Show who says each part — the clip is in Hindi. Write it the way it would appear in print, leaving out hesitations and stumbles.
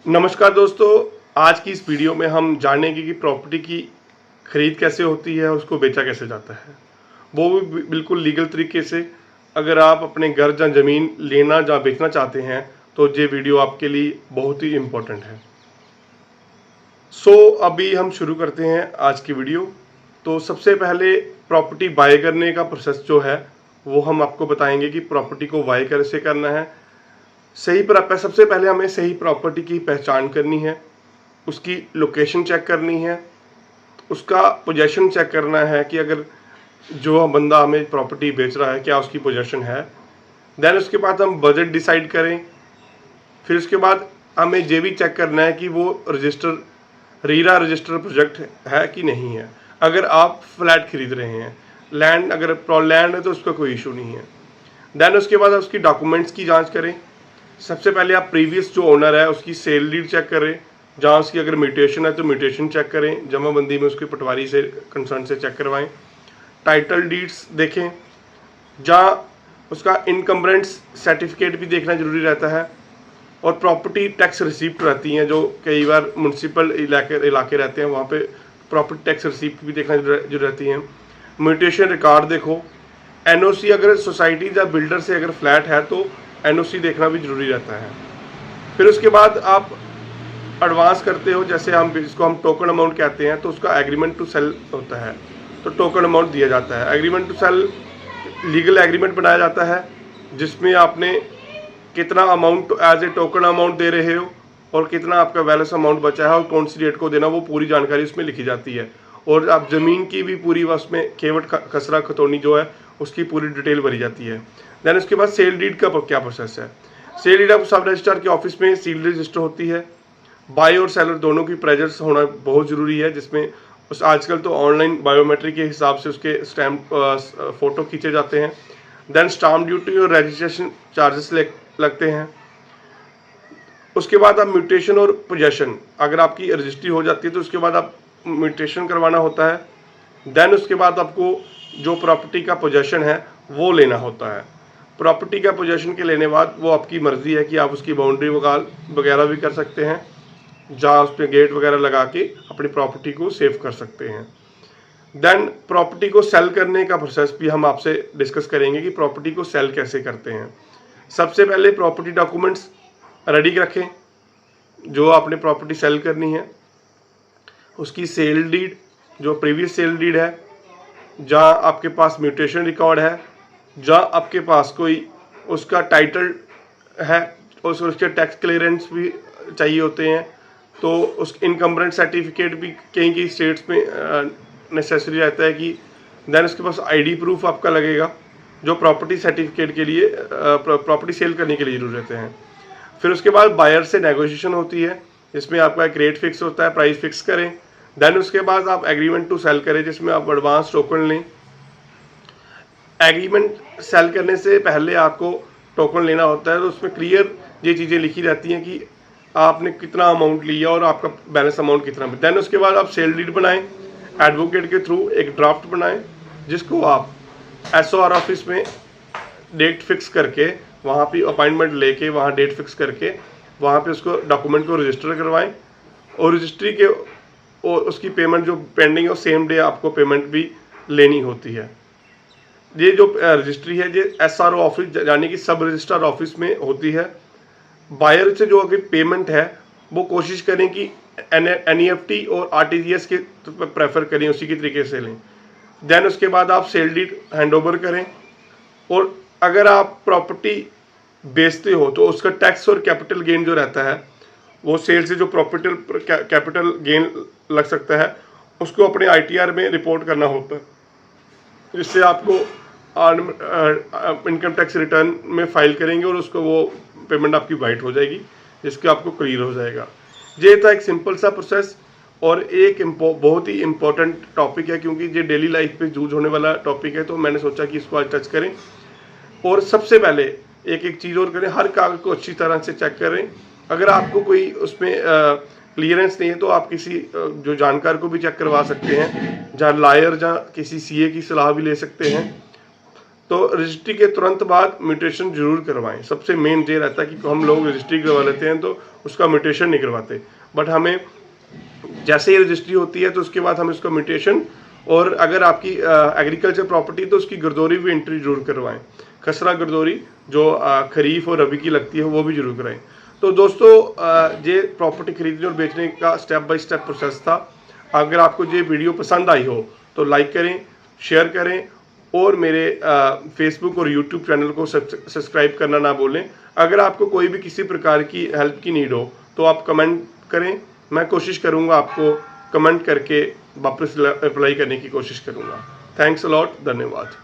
Speaker 1: नमस्कार दोस्तों, आज की इस वीडियो में हम जानेंगे कि प्रॉपर्टी की खरीद कैसे होती है, उसको बेचा कैसे जाता है, वो भी बिल्कुल लीगल तरीके से। अगर आप अपने घर या ज़मीन लेना या बेचना चाहते हैं तो ये वीडियो आपके लिए बहुत ही इम्पोर्टेंट है। अभी हम शुरू करते हैं आज की वीडियो। तो सबसे पहले प्रॉपर्टी बाय करने का प्रोसेस जो है वो हम आपको बताएंगे कि प्रॉपर्टी को बाय कैसे करना है। सबसे पहले हमें सही प्रॉपर्टी की पहचान करनी है, उसकी लोकेशन चेक करनी है, उसका पोजेशन चेक करना है कि अगर जो बंदा हमें प्रॉपर्टी बेच रहा है क्या उसकी पोजेशन है। देन उसके बाद हम बजट डिसाइड करें। फिर उसके बाद हमें ये भी चेक करना है कि वो रीरा रजिस्टर प्रोजेक्ट है कि नहीं है। अगर आप फ्लैट खरीद रहे हैं, अगर लैंड है तो उसका कोई इशू नहीं है। देन उसके बाद उसकी डॉक्यूमेंट्स की जांच करें। सबसे पहले आप प्रीवियस जो ओनर है उसकी सेल डीड चेक करें, जहाँ उसकी अगर म्यूटेशन है तो म्यूटेशन चेक करें, जमाबंदी में उसके पटवारी से कंसर्न से चेक करवाएं। टाइटल डीड्स देखें, जहाँ उसका इनकम्बरेंस सर्टिफिकेट भी देखना जरूरी रहता है। और प्रॉपर्टी टैक्स रिसिप्ट रहती हैं, जो कई बार म्यूनसिपल इलाके रहते हैं, वहाँ पे प्रॉपर्टी टैक्स रिसिप्ट भी देखना जो रहती हैं। म्यूटेशन रिकॉर्ड देखो। एनओसी अगर सोसाइटी या बिल्डर से अगर फ्लैट है तो एनओसी देखना भी जरूरी रहता है। फिर उसके बाद आप एडवांस करते हो, जैसे जिसको हम टोकन अमाउंट कहते हैं, तो उसका एग्रीमेंट टू सेल होता है, तो टोकन अमाउंट दिया जाता है। Agreement to sale legal agreement बनाया जाता है जिसमें आपने कितना amount as a token amount दे रहे हो और कितना आपका बैलेंस अमाउंट बचा है और कौन सी डेट को देना, वो पूरी जानकारी उसमें लिखी जाती है। और आप ज़मीन की भी पूरी उसमें केवट खसरा खतौनी जो है उसकी पूरी डिटेल भरी जाती है। देन उसके बाद सेल डीड का क्या प्रोसेस है। सेल डीड आप सब रजिस्ट्रार के ऑफिस में सील रजिस्टर होती है। बाय और सेलर दोनों की प्रेजेंस होना बहुत ज़रूरी है, जिसमें उस आजकल तो ऑनलाइन बायोमेट्रिक के हिसाब से उसके स्टैम्प फ़ोटो खींचे जाते हैं। देन स्टाम्प ड्यूटी और रजिस्ट्रेशन चार्जेस लगते हैं। उसके बाद आप म्यूटेशन और पोजेशन, अगर आपकी रजिस्ट्री हो जाती है तो उसके बाद आप म्यूटेशन करवाना होता है। देन उसके बाद आपको जो प्रॉपर्टी का पोजेशन है वो लेना होता है। प्रॉपर्टी का पोजेशन के लेने बाद वो आपकी मर्ज़ी है कि आप उसकी बाउंड्री वगैरह भी कर सकते हैं, जहाँ उस पर गेट वगैरह लगा के अपनी प्रॉपर्टी को सेव कर सकते हैं। देन प्रॉपर्टी को सेल करने का प्रोसेस भी हम आपसे डिस्कस करेंगे कि प्रॉपर्टी को सेल कैसे करते हैं। सबसे पहले प्रॉपर्टी डॉक्यूमेंट्स रेडी रखें, जो आपने प्रॉपर्टी सेल करनी है उसकी सेल डीड, जो प्रीवियस सेल डीड है, जहाँ आपके पास म्यूटेशन रिकॉर्ड है, जहाँ आपके पास कोई उसका टाइटल है, उसके टैक्स क्लियरेंस भी चाहिए होते हैं, तो उस इनकम्बरेंट सर्टिफिकेट भी कई स्टेट्स में नेसेसरी रहता है कि। देन उसके पास आईडी प्रूफ आपका लगेगा, जो प्रॉपर्टी सर्टिफिकेट के लिए प्रॉपर्टी सेल करने के लिए जरूर रहते हैं। फिर उसके बाद बायर से नेगोशिएशन होती है, जिसमें आपका एक रेट फिक्स होता है, प्राइस फिक्स करें। देन उसके बाद आप एग्रीमेंट टू सेल करें, जिसमें आप एडवांस टोकन लें। एग्रीमेंट सेल करने से पहले आपको टोकन लेना होता है, तो उसमें क्लियर ये चीज़ें लिखी रहती हैं कि आपने कितना अमाउंट लिया और आपका बैलेंस अमाउंट कितना। देन उसके बाद आप सेल डीड बनाएं, एडवोकेट के थ्रू एक ड्राफ्ट बनाएं, जिसको आप SOR ऑफिस में डेट फिक्स करके, वहाँ पे अपॉइंटमेंट लेके, वहाँ डेट फिक्स करके, वहाँ पे उसको डॉक्यूमेंट को रजिस्टर करवाएं। और रजिस्ट्री के और उसकी पेमेंट जो पेंडिंग है सेम डे आपको पेमेंट भी लेनी होती है। ये जो रजिस्ट्री है ये SRO ऑफिस यानी कि सब रजिस्ट्रार ऑफिस में होती है। बायर से जो अगर पेमेंट है वो कोशिश करें कि NEFT और RTGS के प्रेफर करें, उसी के तरीके से लें। देन उसके बाद आप सेल डीड हैंड ओवर करें। और अगर आप प्रॉपर्टी बेचते हो तो उसका टैक्स और कैपिटल गेन जो रहता है, वो सेल से जो कैपिटल गेन लग सकता है उसको अपने ITR में रिपोर्ट करना होता है, जिससे आपको इनकम टैक्स रिटर्न में फाइल करेंगे और उसको वो पेमेंट आपकी वाइट हो जाएगी, जिसके आपको क्लियर हो जाएगा। ये था एक सिंपल सा प्रोसेस और एक बहुत ही इम्पोर्टेंट टॉपिक है, क्योंकि ये डेली लाइफ पे यूज होने वाला टॉपिक है, तो मैंने सोचा कि इसको आज टच करें। और सबसे पहले एक चीज़ और करें, हर कागज को अच्छी तरह से चेक करें। अगर आपको कोई उसमें क्लियरेंस नहीं है तो आप किसी जो जानकार को भी चेक करवा सकते हैं, जहाँ लायर, जहाँ किसी CA की सलाह भी ले सकते हैं। तो रजिस्ट्री के तुरंत बाद म्यूटेशन जरूर करवाएं। सबसे मेन ये रहता है कि हम लोग रजिस्ट्री करवा लेते हैं तो उसका म्यूटेशन नहीं करवाते, बट हमें जैसे ही रजिस्ट्री होती है तो उसके बाद हम इसका म्यूटेशन, और अगर आपकी एग्रीकल्चर प्रॉपर्टी तो उसकी गर्दौरी भी एंट्री जरूर करवाएं। खसरा गर्दौरी जो खरीफ और रबी की लगती है वो भी जरूर कराएं। तो दोस्तों ये प्रॉपर्टी खरीदने और बेचने का स्टेप बाय स्टेप प्रोसेस था। अगर आपको ये वीडियो पसंद आई हो तो लाइक करें, शेयर करें और मेरे फेसबुक और यूट्यूब चैनल को सब्सक्राइब करना ना भूलें। अगर आपको कोई भी किसी प्रकार की हेल्प की नीड हो तो आप कमेंट करें, मैं कोशिश करूंगा आपको कमेंट करके वापस रिप्लाई करने की कोशिश करूंगा। थैंक्स अ लॉट, धन्यवाद।